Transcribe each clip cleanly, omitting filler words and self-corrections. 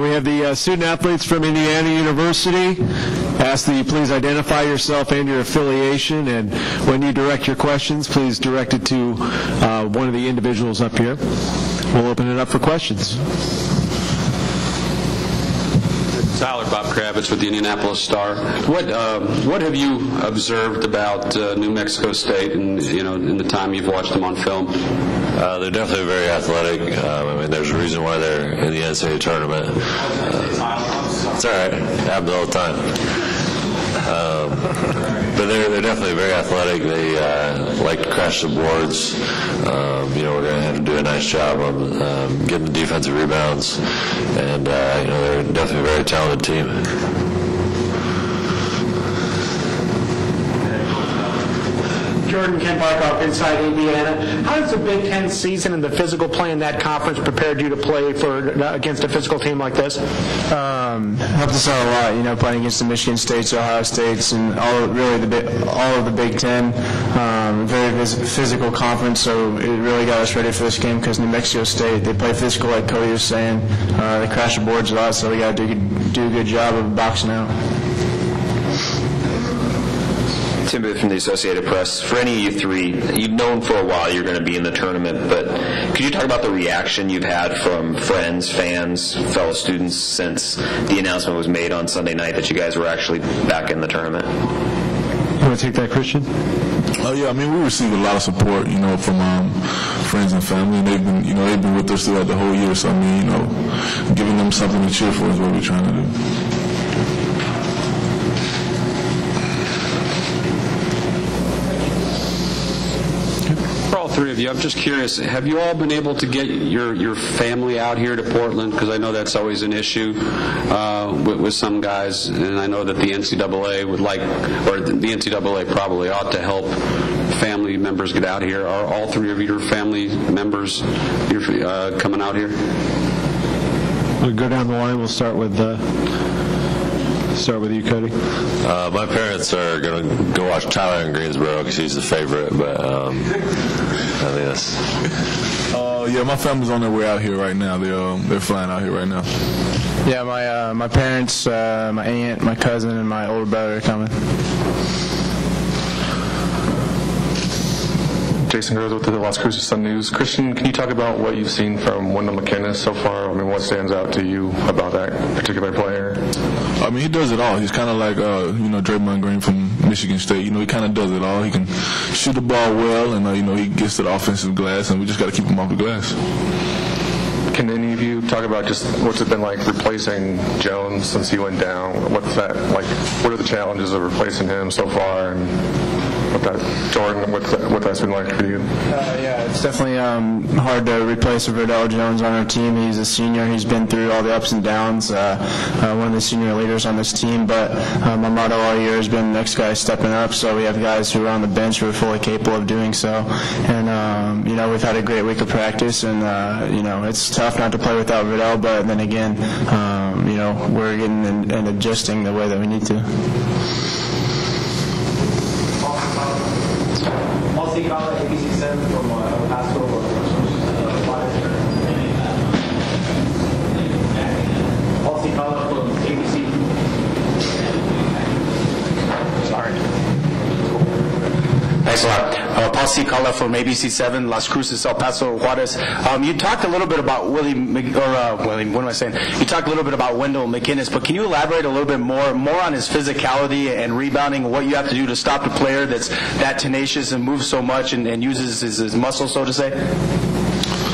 right, we have the student athletes from Indiana University. Ask that you please identify yourself and your affiliation, and when you direct your questions, please direct it to one of the individuals up here. We'll open it up for questions. Tyler, Bob Kravitz with the Indianapolis Star. What have you observed about New Mexico State and in the time you've watched them on film? They're definitely very athletic. I mean, there's a reason why they're in the NCAA Tournament. It's all right. It happens all the time. But they're definitely very athletic. They like to crash the boards. We're going to have to do a nice job of getting the defensive rebounds. And, they're definitely a very talented team. Jordan Kent Barkoff, Inside Indiana. How does the Big Ten season and the physical play in that conference prepared you to play against a physical team like this? Helped us out a lot, playing against the Michigan States, Ohio States, and all of the Big Ten. Very physical conference, so it really got us ready for this game because New Mexico State, they play physical like Cody was saying. They crash the boards a lot, so we got to do a good job of boxing out. Tim Booth from the Associated Press. For any of you three, you've known for a while you're going to be in the tournament, but could you talk about the reaction you've had from friends, fans, fellow students since the announcement was made on Sunday night that you guys were actually back in the tournament? You want to take that, Christian? Yeah, I mean, we receive a lot of support, from friends and family, and they've been with us throughout the whole year. So, I mean, giving them something to cheer for is what we're trying to do. For all three of you, I'm just curious, have you all been able to get your family out here to Portland? Because I know that's always an issue with some guys, and I know that the NCAA would like, or the NCAA probably ought to help family members get out here. Are all three of your family members coming out here? We'll go down the line. We'll start with you, Cody. My parents are going to go watch Tyler in Greensboro because he's the favorite, but I think that's... Yeah, my family's on their way out here right now. They're flying out here right now. Yeah, my parents, my aunt, my cousin, and my older brother are coming. Jason Groves with the Las Cruces Sun News. Christian, can you talk about what you've seen from Wendell McKinnis so far? I mean, what stands out to you about that particular player? I mean, he does it all. He's kind of like, Draymond Green from Michigan State. He kind of does it all. He can shoot the ball well, and, he gets to the offensive glass, and we just got to keep him off the glass. Can any of you talk about just what's it been like replacing Jones since he went down? What's that like? What are the challenges of replacing him so far? And Jordan, what that's been like for you? Yeah, it's definitely hard to replace Verdell Jones on our team. He's a senior. He's been through all the ups and downs, one of the senior leaders on this team. But my motto all year has been next guy stepping up. So we have guys who are on the bench who are fully capable of doing so. And, we've had a great week of practice. And, it's tough not to play without Verdell. But then again, we're getting and adjusting the way that we need to. ABC7 from El Paso. From ABC. Sorry. Thanks a lot. Paul Cicala from ABC7, Las Cruces, El Paso, Juarez. You talked a little bit about You talked a little bit about Wendell McKinnis, but can you elaborate a little bit more on his physicality and rebounding, and what you have to do to stop a player that's that tenacious and moves so much and uses his muscle, so to say?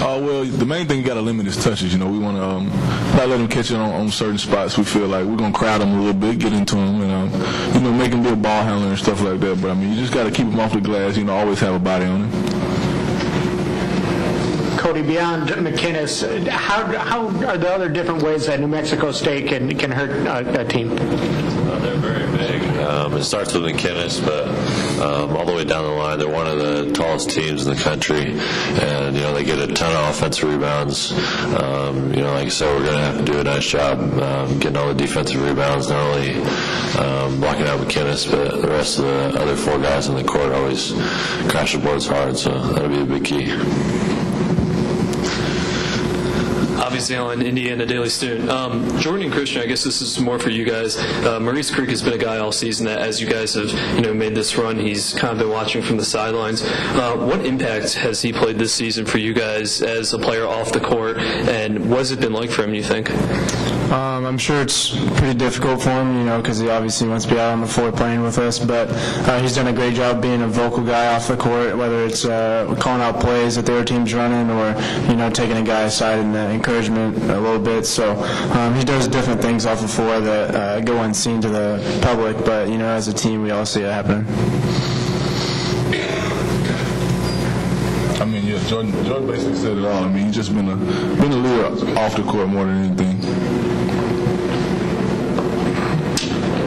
Well, the main thing, you got to limit his touches. We want to not let him catch it on certain spots. We feel like we're going to crowd him a little bit, get into him, and make him be a ball handler and stuff like that. But, I mean, you just got to keep him off the glass, always have a body on him. Cody, beyond McKinnis, how are the other different ways that New Mexico State can hurt a team? They're very big. It starts with McKinnis, but all the way down the line, they're one of the tallest teams in the country, and they get a ton of offensive rebounds. Like I said, we're going to have to do a nice job getting all the defensive rebounds, not only blocking out McKinnis, but the rest of the other four guys on the court always crash the boards hard, so that'll be a big key. Zeller, Indiana Daily Student. Jordan and Christian, I guess this is more for you guys. Maurice Creek has been a guy all season that, as you guys have made this run, he's kind of been watching from the sidelines. What impact has he played this season for you guys as a player off the court, and what has it been like for him, you think? I'm sure it's pretty difficult for him, because he obviously wants to be out on the floor playing with us, but he's done a great job being a vocal guy off the court, whether it's calling out plays that the other team's running or, taking a guy aside and encouragement a little bit. So he does different things off the floor that go unseen to the public, but, as a team, we all see it happening. Jordan basically said it all. He's just been a leader off the court more than anything.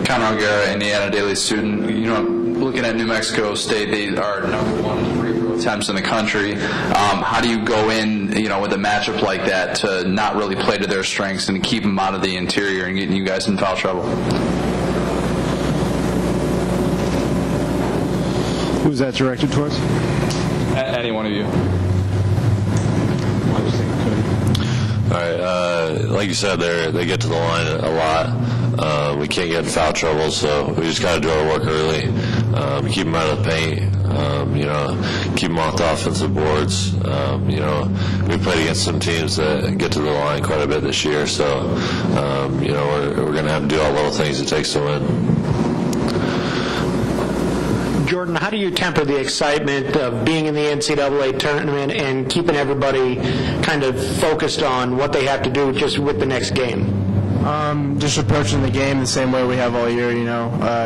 Conor O'Gara, Indiana Daily Student. Looking at New Mexico State, they are #1 free throw attempts in the country. How do you go in, with a matchup like that to not really play to their strengths and keep them out of the interior and getting you guys in foul trouble? Who's that directed towards? Any one of you. All right, like you said, they get to the line a lot. We can't get in foul trouble, so we just got to do our work early. Keep them out of the paint. Keep them off the offensive boards. We played against some teams that get to the line quite a bit this year, so we're going to have to do all little things it takes to win. Jordan, how do you temper the excitement of being in the NCAA tournament and keeping everybody kind of focused on what they have to do just with the next game? Just approaching the game the same way we have all year,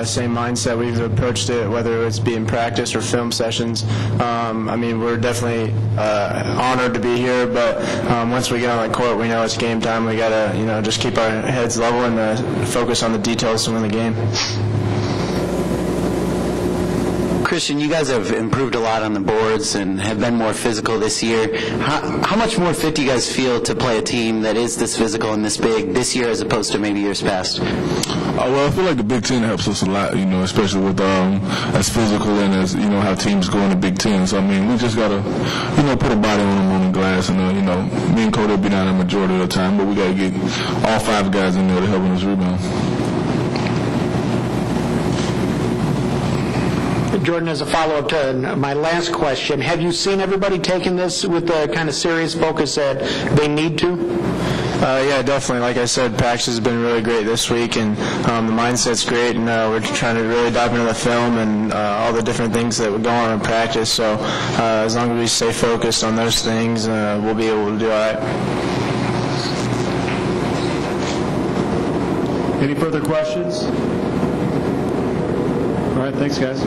same mindset we've approached it, whether it's being practice or film sessions. We're definitely honored to be here, but once we get on the court, we know it's game time. We got to, just keep our heads level and focus on the details to win the game. Christian, you guys have improved a lot on the boards and have been more physical this year. How much more fit do you guys feel to play a team that is this physical and this big this year as opposed to maybe years past? Well, I feel like the Big Ten helps us a lot, especially with as physical and as, how teams go in the Big Ten. So, we just got to, put a body on them on the glass. And, me and Cody will be down the majority of the time, but we got to get all 5 guys in there to help us rebound. Jordan, as a follow-up to my last question, have you seen everybody taking this with the kind of serious focus that they need to? Yeah, definitely. Like I said, practice has been really great this week, and the mindset's great, and we're trying to really dive into the film and all the different things that would go on in practice. So as long as we stay focused on those things, we'll be able to do all right. Any further questions? All right, thanks, guys.